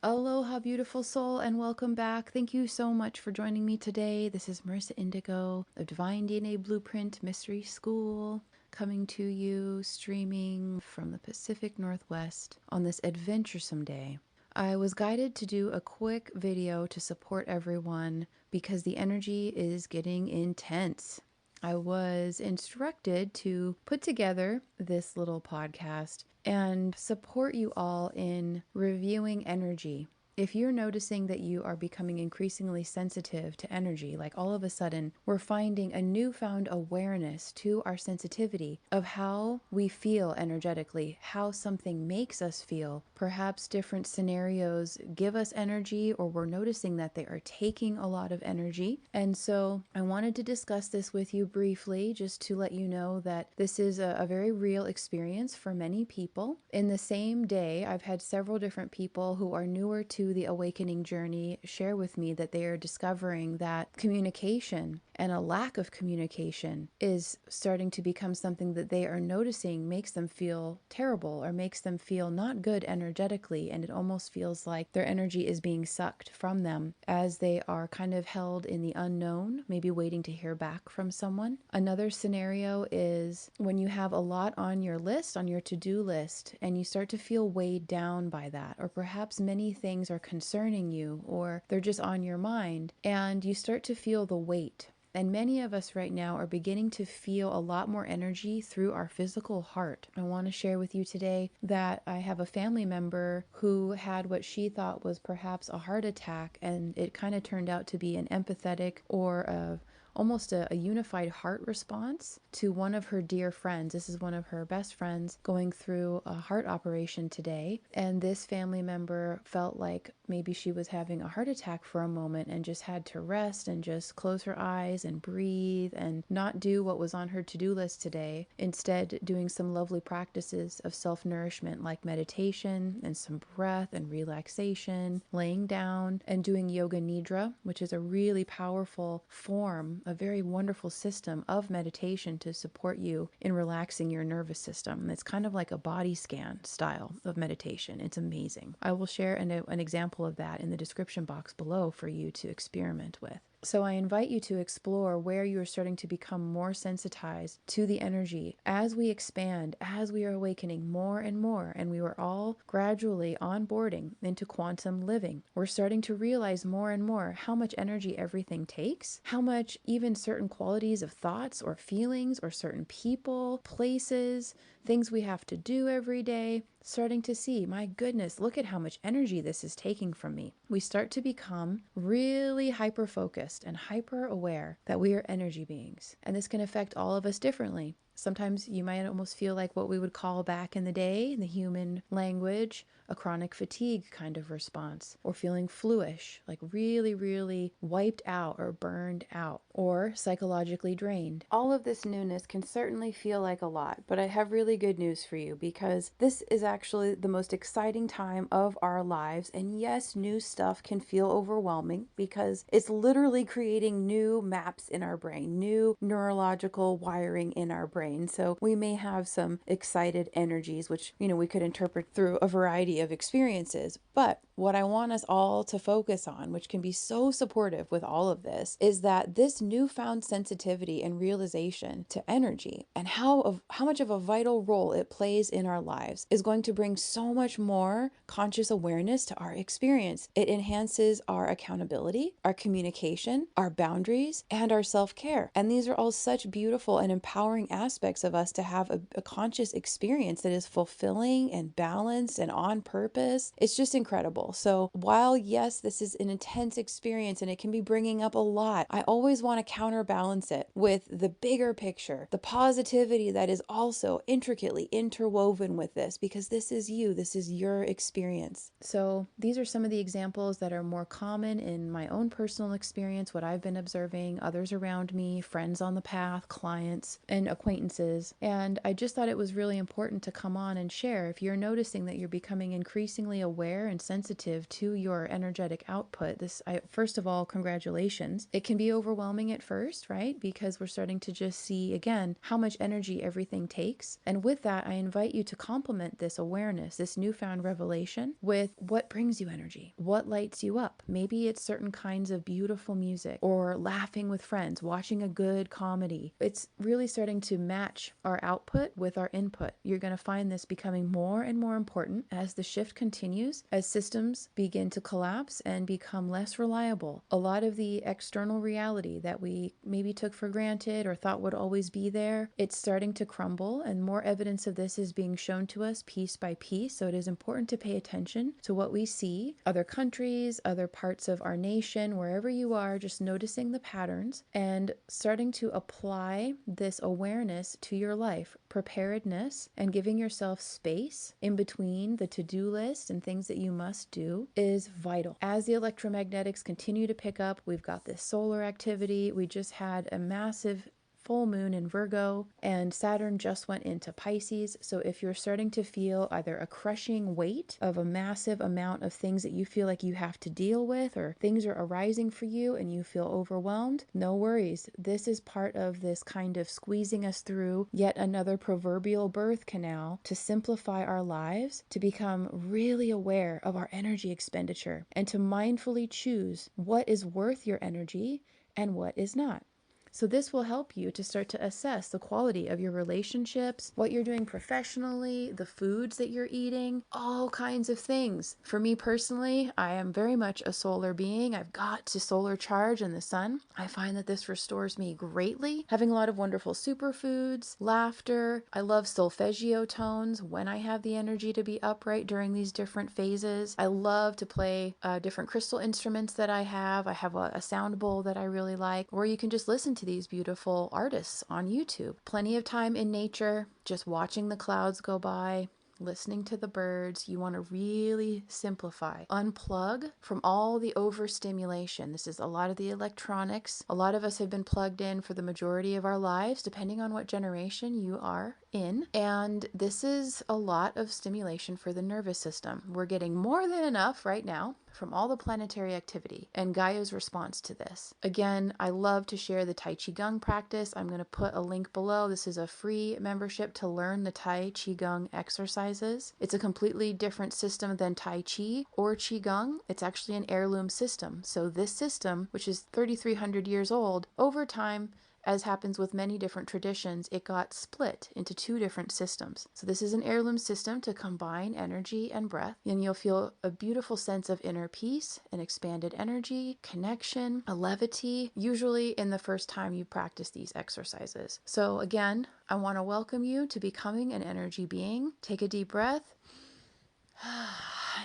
Aloha, beautiful soul, and welcome back. Thank you so much for joining me today. This is Merissa Indigo of Divine DNA Blueprint Mystery School, coming to you, streaming from the Pacific Northwest on this adventuresome day. I was guided to do a quick video to support everyone because the energy is getting intense. I was instructed to put together this little podcast and support you all in reviewing energy. If you're noticing that you are becoming increasingly sensitive to energy, like all of a sudden we're finding a newfound awareness to our sensitivity of how we feel energetically, how something makes us feel. Perhaps different scenarios give us energy, or we're noticing that they are taking a lot of energy. And so I wanted to discuss this with you briefly, just to let you know that this is a very real experience for many people. In the same day, I've had several different people who are newer to the awakening journey share with me that they are discovering that communication and a lack of communication is starting to become something that they are noticing makes them feel terrible or makes them feel not good energetically, and it almost feels like their energy is being sucked from them as they are kind of held in the unknown, maybe waiting to hear back from someone. Another scenario is when you have a lot on your list, on your to-do list, and you start to feel weighed down by that, or perhaps many things are concerning you, or they're just on your mind, and you start to feel the weight. And many of us right now are beginning to feel a lot more energy through our physical heart. I want to share with you today that I have a family member who had what she thought was perhaps a heart attack, and it kind of turned out to be an empathetic or almost a unified heart response to one of her dear friends. This is one of her best friends going through a heart operation today. And this family member felt like maybe she was having a heart attack for a moment and just had to rest and just close her eyes and breathe and not do what was on her to-do list today. Instead, doing some lovely practices of self-nourishment like meditation and some breath and relaxation, laying down and doing yoga nidra, which is a really powerful form, a very wonderful system of meditation to support you in relaxing your nervous system. It's kind of like a body scan style of meditation. It's amazing. I will share an example of that in the description box below for you to experiment with. So I invite you to explore where you are starting to become more sensitized to the energy as we expand, as we are awakening more and more, and we are all gradually onboarding into quantum living. We're starting to realize more and more how much energy everything takes, how much even certain qualities of thoughts or feelings or certain people, places, things we have to do every day, starting to see, my goodness, look at how much energy this is taking from me. We start to become really hyper-focused and hyper-aware that we are energy beings. And this can affect all of us differently. Sometimes you might almost feel like what we would call back in the day, in the human language, a chronic fatigue kind of response, or feeling fluish, like really, really wiped out or burned out, or psychologically drained. All of this newness can certainly feel like a lot, but I have really good news for you because this is actually the most exciting time of our lives. And yes, new stuff can feel overwhelming because it's literally creating new maps in our brain, new neurological wiring in our brain. So we may have some excited energies, which, we could interpret through a variety of experiences. But what I want us all to focus on, which can be so supportive with all of this, is that this newfound sensitivity and realization to energy and how much of a vital role it plays in our lives is going to bring so much more conscious awareness to our experience. It enhances our accountability, our communication, our boundaries, and our self-care. And these are all such beautiful and empowering aspects of us to have a conscious experience that is fulfilling and balanced and on purpose. It's just incredible. So while yes, this is an intense experience and it can be bringing up a lot, I always want to counterbalance it with the bigger picture, the positivity that is also intricately interwoven with this, because this is you, this is your experience. So these are some of the examples that are more common in my own personal experience, what I've been observing, others around me, friends on the path, clients, and acquaintances acquaintances. And I just thought it was really important to come on and share. If you're noticing that you're becoming increasingly aware and sensitive to your energetic output, first of all, congratulations. It can be overwhelming at first, right? Because we're starting to just see again how much energy everything takes. And with that, I invite you to complement this awareness, this newfound revelation, with what brings you energy, what lights you up. Maybe it's certain kinds of beautiful music, or laughing with friends, watching a good comedy. It's really starting to match our output with our input. You're going to find this becoming more and more important as the shift continues, as systems begin to collapse and become less reliable. A lot of the external reality that we maybe took for granted or thought would always be there, it's starting to crumble, and more evidence of this is being shown to us piece by piece. So it is important to pay attention to what we see, other countries, other parts of our nation, wherever you are, just noticing the patterns and starting to apply this awareness to your life. Preparedness and giving yourself space in between the to-do list and things that you must do is vital. As the electromagnetics continue to pick up, we've got this solar activity. We just had a massive full moon in Virgo, and Saturn just went into Pisces. So if you're starting to feel either a crushing weight of a massive amount of things that you feel like you have to deal with, or things are arising for you and you feel overwhelmed, no worries. This is part of this kind of squeezing us through yet another proverbial birth canal to simplify our lives, to become really aware of our energy expenditure, and to mindfully choose what is worth your energy and what is not. So this will help you to start to assess the quality of your relationships, what you're doing professionally, the foods that you're eating, all kinds of things. For me personally, I am very much a solar being. I've got to solar charge in the sun. I find that this restores me greatly. Having a lot of wonderful superfoods, laughter. I love solfeggio tones when I have the energy to be upright during these different phases. I love to play different crystal instruments that I have. I have a sound bowl that I really like, or you can just listen to these beautiful artists on YouTube. Plenty of time in nature, just watching the clouds go by, listening to the birds. You want to really simplify, unplug from all the overstimulation. This is a lot of the electronics. A lot of us have been plugged in for the majority of our lives, depending on what generation you are in. And this is a lot of stimulation for the nervous system. We're getting more than enough right now from all the planetary activity and Gaia's response to this. Again, I love to share the Tai Chi Gong practice. I'm going to put a link below. This is a free membership to learn the Tai Chi Gong exercises. It's a completely different system than Tai Chi or Qi Gong. It's actually an heirloom system. So this system, which is 3,300 years old, over time, as happens with many different traditions, it got split into two different systems. So this is an heirloom system to combine energy and breath, and you'll feel a beautiful sense of inner peace, an expanded energy, connection, a levity, usually in the first time you practice these exercises. So again, I want to welcome you to becoming an energy being. Take a deep breath.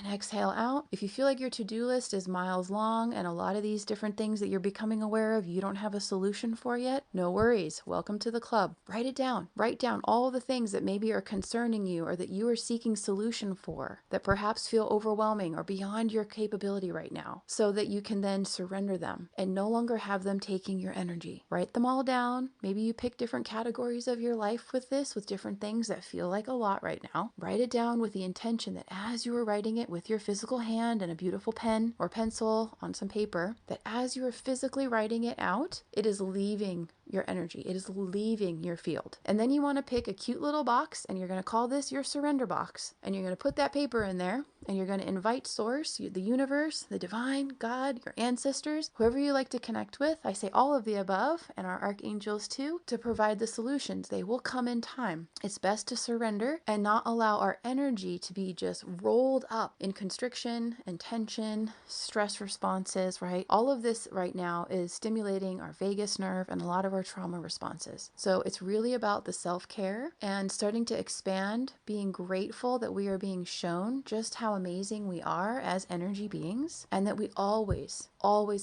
And exhale out. If you feel like your to-do list is miles long and a lot of these different things that you're becoming aware of you don't have a solution for yet, no worries. Welcome to the club. Write it down. Write down all the things that maybe are concerning you or that you are seeking solution for, that perhaps feel overwhelming or beyond your capability right now, so that you can then surrender them and no longer have them taking your energy. Write them all down. Maybe you pick different categories of your life with this, with different things that feel like a lot right now. Write it down with the intention that as you are writing it with your physical hand and a beautiful pen or pencil on some paper, that as you are physically writing it out, it is leaving your energy. It is leaving your field. And then you want to pick a cute little box, and you're going to call this your surrender box. And you're going to put that paper in there, and you're going to invite source, the universe, the divine, God, your ancestors, whoever you like to connect with. I say all of the above, and our archangels too, to provide the solutions. They will come in time. It's best to surrender and not allow our energy to be just rolled up in constriction and tension, stress responses, right? All of this right now is stimulating our vagus nerve and a lot of our trauma responses. So it's really about the self-care and starting to expand, being grateful that we are being shown just how amazing we are as energy beings, and that we always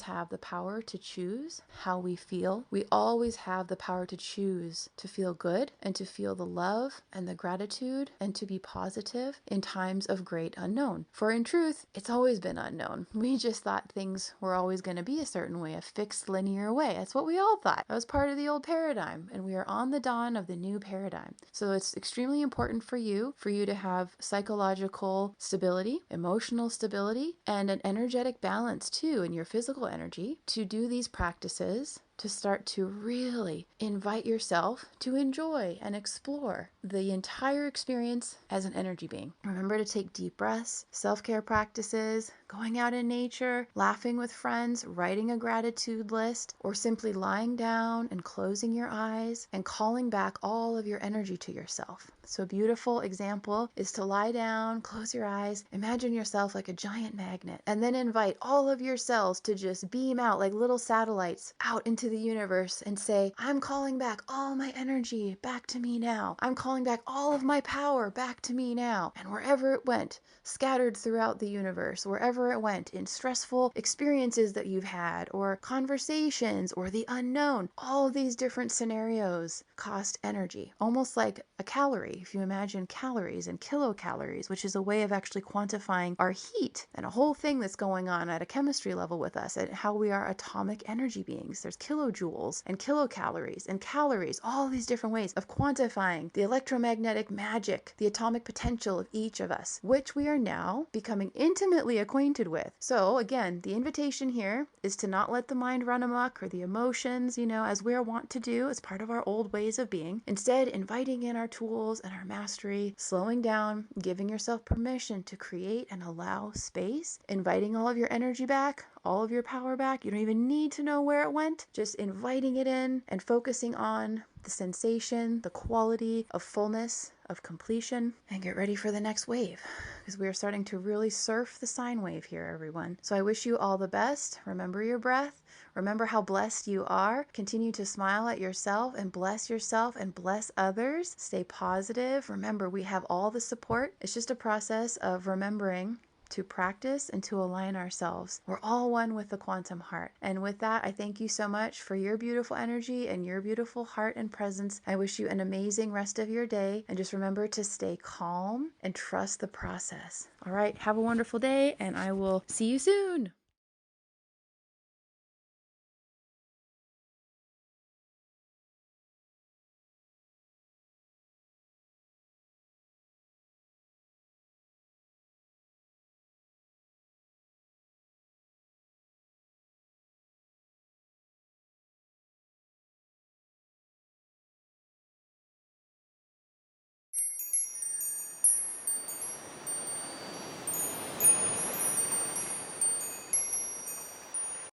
have the power to choose how we feel. We always have the power to choose to feel good and to feel the love and the gratitude and to be positive in times of great unknown. For in truth, it's always been unknown. We just thought things were always going to be a certain way, a fixed linear way. That's what we all thought. That was part part of the old paradigm, and we are on the dawn of the new paradigm. So it's extremely important for you to have psychological stability, emotional stability, and an energetic balance too in your physical energy to do these practices, to start to really invite yourself to enjoy and explore the entire experience as an energy being. Remember to take deep breaths, self-care practices, going out in nature, laughing with friends, writing a gratitude list, or simply lying down and closing your eyes and calling back all of your energy to yourself. So a beautiful example is to lie down, close your eyes, imagine yourself like a giant magnet, and then invite all of your cells to just beam out like little satellites out into the universe and say, I'm calling back all my energy back to me now. I'm calling back all of my power back to me now. And wherever it went, scattered throughout the universe, wherever it went, in stressful experiences that you've had, or conversations, or the unknown, all of these different scenarios cost energy. Almost like a calorie, if you imagine calories and kilocalories, which is a way of actually quantifying our heat and a whole thing that's going on at a chemistry level with us and how we are atomic energy beings. There's kilojoules and kilocalories and calories, all these different ways of quantifying the electromagnetic magic, the atomic potential of each of us, which we are now becoming intimately acquainted with. So again, the invitation here is to not let the mind run amok or the emotions, as we're wont to do as part of our old ways of being. Instead, inviting in our tools and our mastery, slowing down, giving yourself permission to create and allow space, inviting all of your energy back, all of your power back. You don't even need to know where it went. Just inviting it in and focusing on the sensation, the quality of fullness, of completion, and get ready for the next wave, because we are starting to really surf the sine wave here, everyone. So I wish you all the best. Remember your breath. Remember how blessed you are. Continue to smile at yourself and bless others. Stay positive. Remember, we have all the support. It's just a process of remembering to practice and to align ourselves. We're all one with the quantum heart. And with that, I thank you so much for your beautiful energy and your beautiful heart and presence. I wish you an amazing rest of your day. And just remember to stay calm and trust the process. All right, have a wonderful day, and I will see you soon.